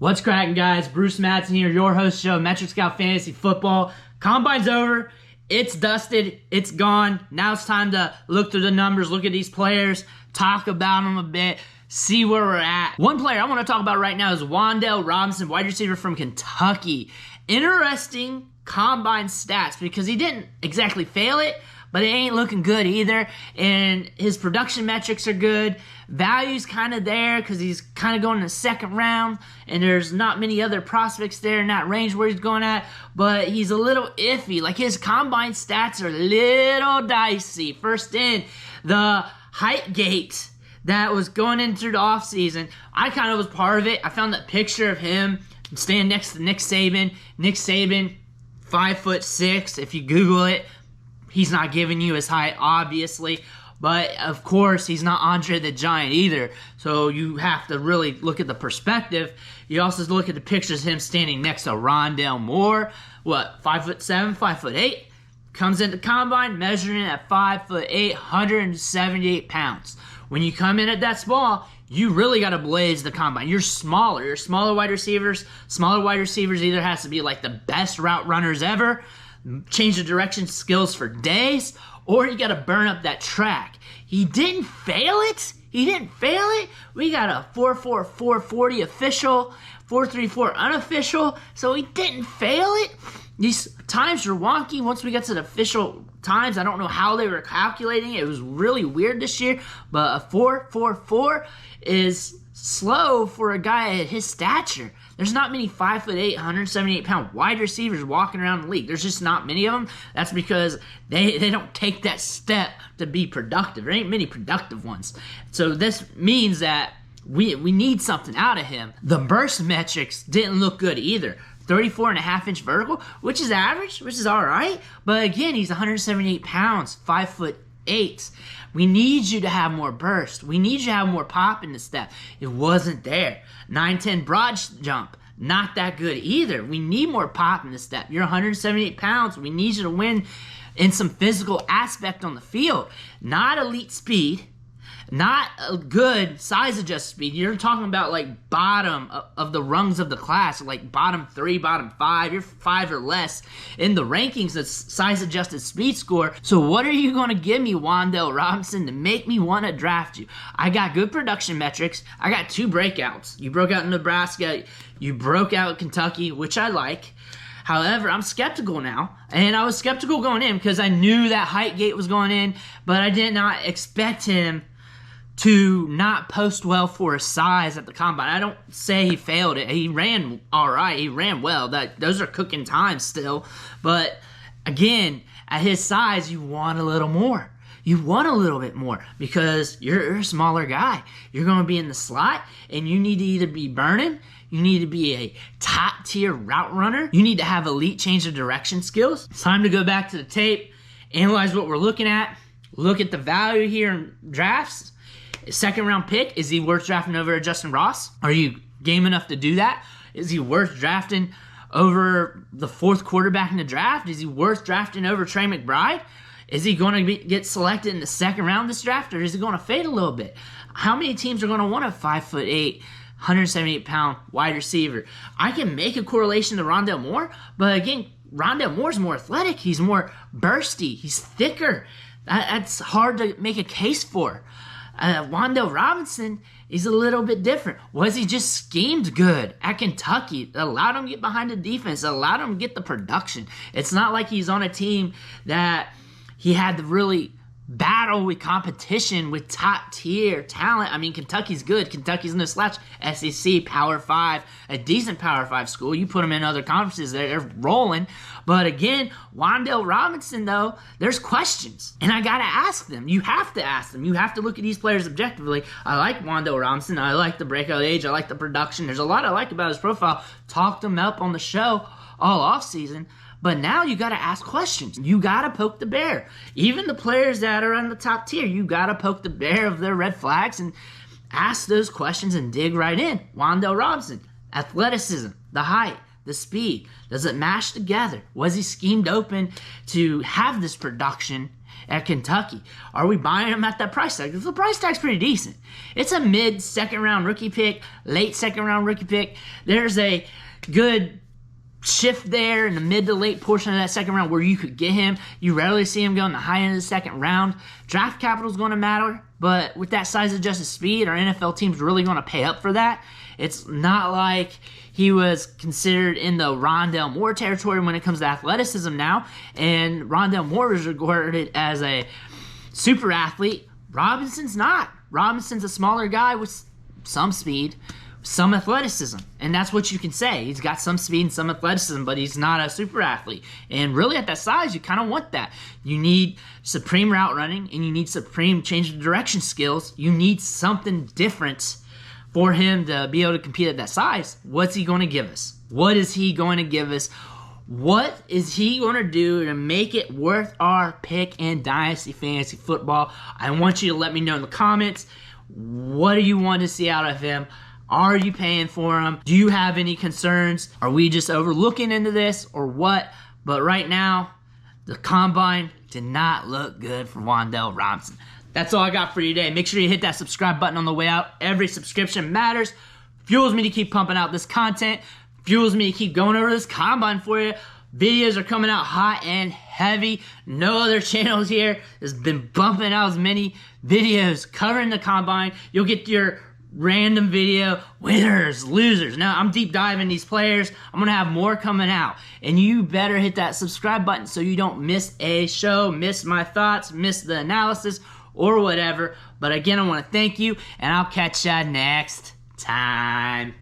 What's cracking, guys? Bruce Madsen here, your host show, Metric Scout Fantasy Football. Combine's over. It's dusted. It's gone. Now it's time to look through the numbers, look at these players, talk about them a bit, see where we're at. One player I want to talk about right now is Wan'Dale Robinson, wide receiver from Kentucky. Interesting combine stats because he didn't exactly fail it, but it ain't looking good either. And his production metrics are good. Value's kind of there because he's kind of going in the second round, and there's not many other prospects there in that range where he's going at, but he's a little iffy. Like, his combine stats are a little dicey. First in, the height gate that was going in through the offseason, I kind of was part of it. I found that picture of him standing next to Nick Saban. Nick Saban, 5'6". If you Google it, he's not giving you his height, obviously. But, of course, he's not Andre the Giant either. So you have to really look at the perspective. You also look at the pictures of him standing next to Rondale Moore. What, 5'7", 5'8"? Comes into combine measuring at 5'8", 178 pounds. When you come in at that small, you really got to blaze the combine. You're smaller. You're smaller wide receivers. Smaller wide receivers either has to be like the best route runners ever, change the direction skills for days, or you got to burn up that track. He didn't fail it. We got a 4.4, 4.40 official, 4.34 unofficial, so he didn't fail it. These times were wonky. Once we got to the official times, I don't know how they were calculating it. It was really weird this year, but a 4.44 is slow for a guy at his stature. There's not many 5'8", 178-pound wide receivers walking around the league. There's just not many of them. That's because they don't take that step to be productive. There ain't many productive ones. So this means that we need something out of him. The burst metrics didn't look good either. 34.5-inch vertical, which is average, which is all right. But again, he's 178 pounds, 5'8". We need you to have more burst. We need you to have more pop in the step. It wasn't there. 9'10" broad jump, not that good either. We need more pop in the step. You're 178 pounds. We need you to win in some physical aspect on the field. Not elite speed, not a good size-adjusted speed. You're talking about like bottom of the rungs of the class, like bottom 3, bottom 5. You're 5 or less in the rankings of size-adjusted speed score. So what are you going to give me, Wan'Dale Robinson, to make me want to draft you? I got good production metrics. I got 2 breakouts. You broke out in Nebraska. You broke out in Kentucky, which I like. However, I'm skeptical now, and I was skeptical going in because I knew that height gate was going in, but I did not expect him to not post well for his size at the combine. I don't say he failed it. He ran all right. He ran well. Those are cooking times still. But again, at his size, you want a little more. You want a little bit more because you're a smaller guy. You're going to be in the slot, and you need to either be burning, you need to be a top-tier route runner, you need to have elite change of direction skills. It's time to go back to the tape, analyze what we're looking at, look at the value here in drafts. Second round pick, is he worth drafting over Justin Ross? Are you game enough to do that? Is he worth drafting over the 4th quarterback in the draft? Is he worth drafting over Trey McBride? Is he going to get selected in the 2nd round this draft, or is he going to fade a little bit? How many teams are going to want a 5'8", 178-pound wide receiver? I can make a correlation to Rondale Moore, but again, Rondale Moore's more athletic. He's more bursty. He's thicker. That's hard to make a case for. Wan'Dale Robinson is a little bit different. Was he just schemed good at Kentucky? It allowed him to get behind the defense. It allowed him to get the production. It's not like he's on a team that he had to really battle with competition with top-tier talent. I mean, Kentucky's good. Kentucky's no slouch. SEC, Power 5, a decent Power 5 school. You put them in other conferences, they're rolling. But again, Wan'Dale Robinson, though, there's questions. And I got to ask them. You have to ask them. You have to look at these players objectively. I like Wan'Dale Robinson. I like the breakout age. I like the production. There's a lot I like about his profile. Talked him up on the show all offseason. But now you got to ask questions. You got to poke the bear. Even the players that are on the top tier, you got to poke the bear of their red flags and ask those questions and dig right in. Wan'Dale Robinson, athleticism, the height, the speed. Does it mash together? Was he schemed open to have this production at Kentucky. Are we buying him at that price tag? Because the price tag's pretty decent. It's a mid-second round rookie pick, late second round rookie pick. There's a good shift there in the mid to late portion of that second round where you could get him. You rarely see him go in the high end of the second round. Draft capital is going to matter, but with that size adjusted speed, our NFL team's really going to pay up for that. It's not like he was considered in the Wan'Dale Moore territory when it comes to athleticism now, and Wan'Dale Moore is regarded as a super athlete. Robinson's not. Robinson's a smaller guy with some speed, some athleticism, and that's what you can say. He's got some speed and some athleticism, but he's not a super athlete. And really at that size, you kind of want that. You need supreme route running, and you need supreme change of direction skills. You need something different for him to be able to compete at that size. What's he going to give us? What is he going to give us? What is he going to do to make it worth our pick in Dynasty Fantasy Football? I want you to let me know in the comments. What do you want to see out of him? Are you paying for him? Do you have any concerns? Are we just overlooking into this or what? But right now, the combine did not look good for Wan'Dale Robinson. That's all I got for you today. Make sure you hit that subscribe button on the way out. Every subscription matters. Fuels me to keep pumping out this content. Fuels me to keep going over this combine for you. Videos are coming out hot and heavy. No other channels here has been bumping out as many videos covering the combine. You'll get your random video, winners, losers. Now, I'm deep diving these players. I'm going to have more coming out. And you better hit that subscribe button so you don't miss a show, miss my thoughts, miss the analysis, or whatever. But again, I want to thank you, and I'll catch ya next time.